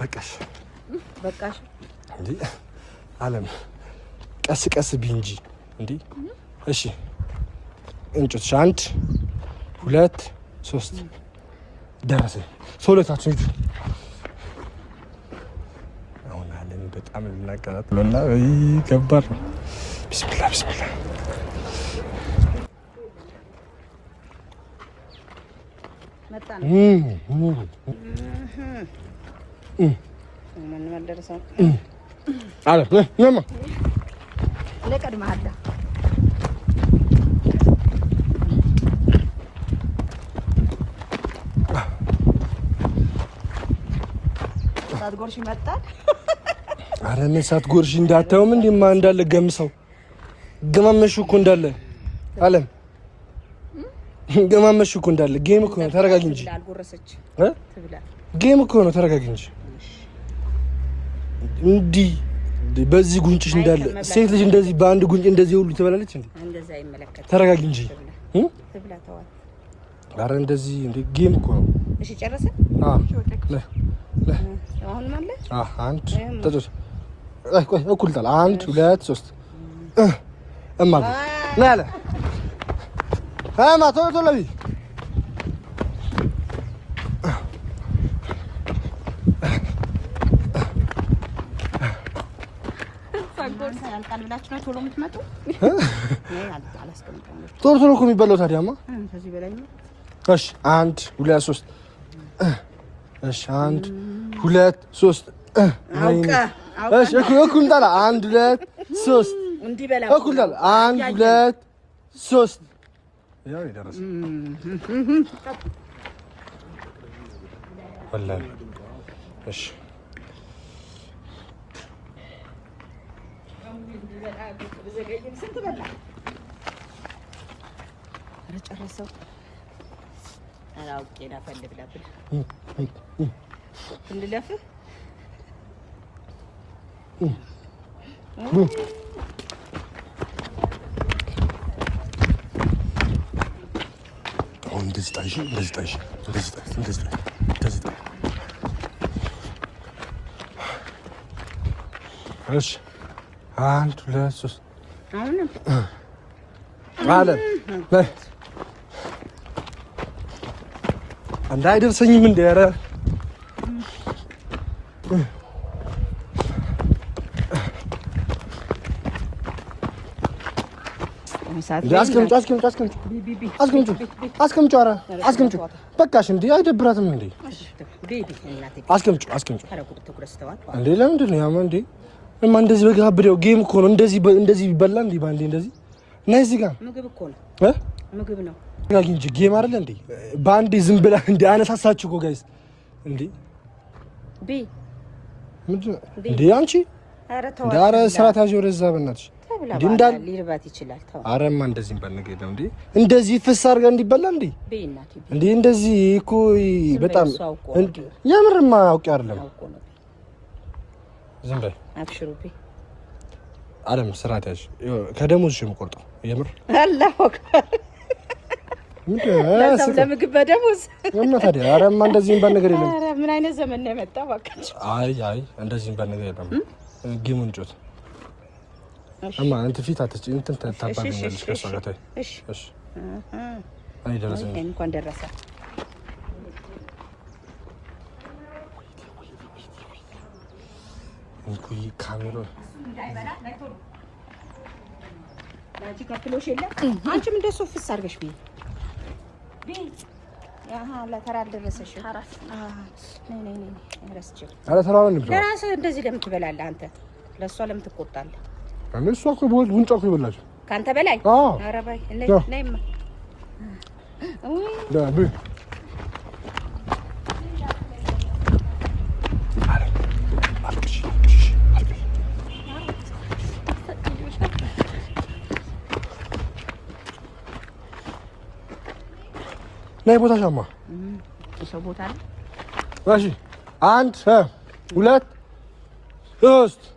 በቃሽ በቃሽ እንዴ አለም ቀስ ቀስ ቢንጂ እንዴ እሺ እንጭት 1 2 3 ደረሰ ሶለታችሁ ሂዱ አሁን አለም በጣም ልናቀጣጥለውና ከባድ ነው ቢስሚላህ ቢስሚላህ መጣን ምን መደረሰው አለም ነማ ለቀድማለ ሳትጎርሽ መጣል አረነ ሳትጎርሽ እንዳታውም እንዴማ እንዳለ ገምሰው ገማመሽ እኮ እንዳለ አለም ገማመሽ እኮ እንዳለ ጌም እኮ ነው ተረጋጊ እንጂ አልጎረሰች ትብላ ጌም እኮ ነው ተረጋጊ እንጂ እንዲ በዚህ ጉንጭሽ እንዳለ ሴት ልጅ እንደዚህ በአንድ ጉንጭ እንደዚህ ሁሉ ትበላለች እንዴ እንደዛ አይመለከት ተረጋጊ እንጂ ትብላ ተዋት አረ እንደዚህ እንዴ ጌም እኮ ነው እሺ ጨረሰ አሁን ማለት አንድ ተጨረሰ ቆይ እኩል ጣል 1 2 3 እማዬ ናለ አማ ቶሎ ቢ ሳንጎርስ ያልቃል ብላችሁ ነው ቶሎ የምትመጡ ቶሎ ቶሎ እኮ የሚበላው ታዲያማ ከዚህ በላይ ነው እሺ 1 2 3 እሺ 1 2 3 እሺ እኩል ጣል 1 2 3 እንዲበላ እኩል ጣል 1 2 3 ያው ይደረስ ወላሂ እሺ ስንት በላ ረጨረሰው አላውቄ ላፈልግ ለብል እንለፍ እንደዚህ ጣይሽ እሺ 1 2 3 አሁንም አለም እንዳይደርሰኝም እንደ ኧረ አስቀምጪው ኧረ አስቀምጪው በቃሽ እንዴ አይደብራትም እንዴ አስቀምጪው እንዴ ለምንድን ነው ያማ እንዴ እማ እንደዚህ በጋብደው ጌም እኮ ነው እንደዚህ ቢበላ እንዴ ባንዴ እንደዚህ እና እዚህ ጋር ምግብ እኮ ነው ምግብ ነው ጋር እንጂ ጌም አይደለ እንዴ ባንዴ ዝም ብላ እንዴ አነሳሳችሁ እኮ ጋይስ እንዴ ቢ ምንድን እንዴ አንቺ ዳራ ስራት ያዥ ወደዛ በእናትሽ እንዴ እንዳል ሊርባት ይችላል ተው አረማ እንደዚህ እንባል ነገር ነው እንዴ እንደዚህ ፍስ አድርጋ እንዲበላ እንዴ በእናትህ እንዴ እንደዚህ እኮ በጣም የምርማ አውቄ አይደለም ዝም በይ አብሽሩቢ አለም ስራት ያዥ ከደሞዝሽ የምቆርጠው የምር አላህ አክበር ለምግብ በደሞዝ እና ታዲያ አረማ እንደዚህ እንባል ነገር የለም አረ ምን አይነት ዘመን ነው የመጣው ባካችሁ አይ እንደዚህ እንባል ነገር የለም ጌሙን ጮት እማ አንተ ፊት አትጭ እንትን ታባኛለሽ ከሷ ጋር ታይ እሺ አይ ደረሰ እንኳን ደረሰ እንኩይ ካሜራ እንዳይበላ ናይቶ ላጂ ከፍሎሽ የለ አንቺም እንደሱ ፍስ አድርገሽ ቢ ያሃ ለተራ ደረሰሽ አራስ ነይ ረስቼው አረ ተራው እንብላ ለራስህ እንደዚህ ለምን ትበላለህ አንተ ለሷ ለምን ትቆጣለህ እሷ እኮ ቦል ጉንጫ እኮ ይበላሽ ካንተ በላይ አረ ባይ ነይማ ዳብ ነይ ቦታ ሻማ ሰው ቦታ ነው እሺ 1 2 3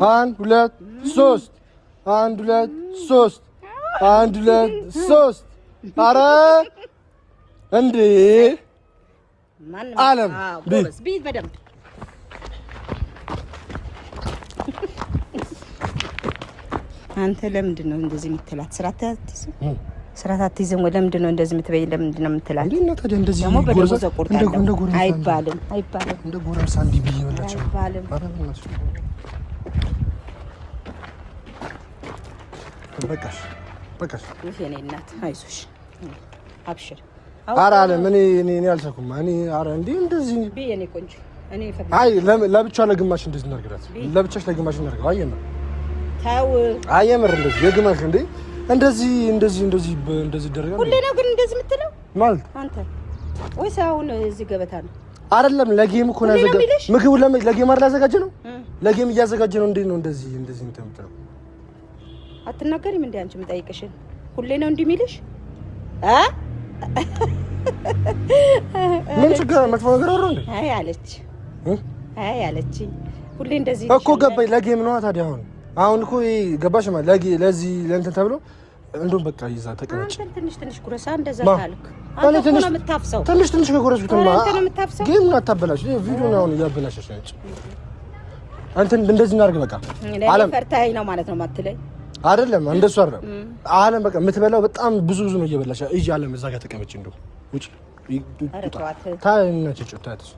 1 2 3 1 2 3 1 2 3 አረ እንዴ ማን አለም ጎበዝ ቢት በደምብ አንተ ለምንድን ነው እንደዚህ የምትላት? ስራት አትይዝም ወይ? ለምንድን ነው እንደዚህ የምትበይ? ለምንድን ነው የምትላት? እንዴ ነው ታዲያ እንደዚህ ደግሞ በደሞዝ ቆርጣለሁ አይባልም። እንደ ጎረምሳ እንዲህ ብዬ ወላችሁ አይባልም። በቃሽ የኔ እናት አይዞሽ፣ አብሽር። ኧረ አለ እኔ አልሰኩም። ኧረ እንዴ እንደዚህ የኔ ቆንጆ አይ ለብቻው ለግማሽ እንደዚህ እናድርግላት። ለብቻሽ ለግማሽ እናድርገው። አየምር ታው አየምር እንደዚህ የግማሽ እንዴ እንደዚህ ይደረጋል። ሁሌ ነው ግን እንደዚህ የምትለው ማለት አንተ ወይስ አሁን እዚህ ገበታ ነው? አይደለም ለጌም እኮ ነው ያዘጋጀ ምግቡ ለጌም አይደል ያዘጋጀ ነው። ለጌም እያዘጋጀ ነው። እንዴ ነው እንደዚህ የምትለው? አትናገሪም እንዴ አንቺ? የምጠይቅሽን ሁሌ ነው እንዲህ የሚልሽ? ምን ችግር መጥፎ ነገር አለው እንዴ? አይ አለች ሁሌ እንደዚህ እኮ ገባኝ። ለጌም ነው ታዲያ። አሁን እኮ ገባሽ ማለት ለዚህ ለእንትን ተብሎ እንደውም በቃ ይዛ ተቀመጭ። ትንሽ ጉረሳ እንደዛ ካልክ አንተ እኮ ነው የምታፍሰው። ትንሽ ከጎረስኩትማ አንተ ነው የምታፍሰው። ጌም ነው አታበላሽ። ቪዲዮ ነው አሁን እያበላሽሽ ነች። አንተ እንደዚህ እናድርግ በቃ። አለም ፈርታይ ነው ማለት ነው ማትለኝ አይደለም? እንደሱ አይደለም አለም። በቃ የምትበላው በጣም ብዙ ነው እየበላሽ። እጂ አለም እዛ ጋር ተቀመጭ። እንደው ውጪ ታይና ጭጭ ታይተሽ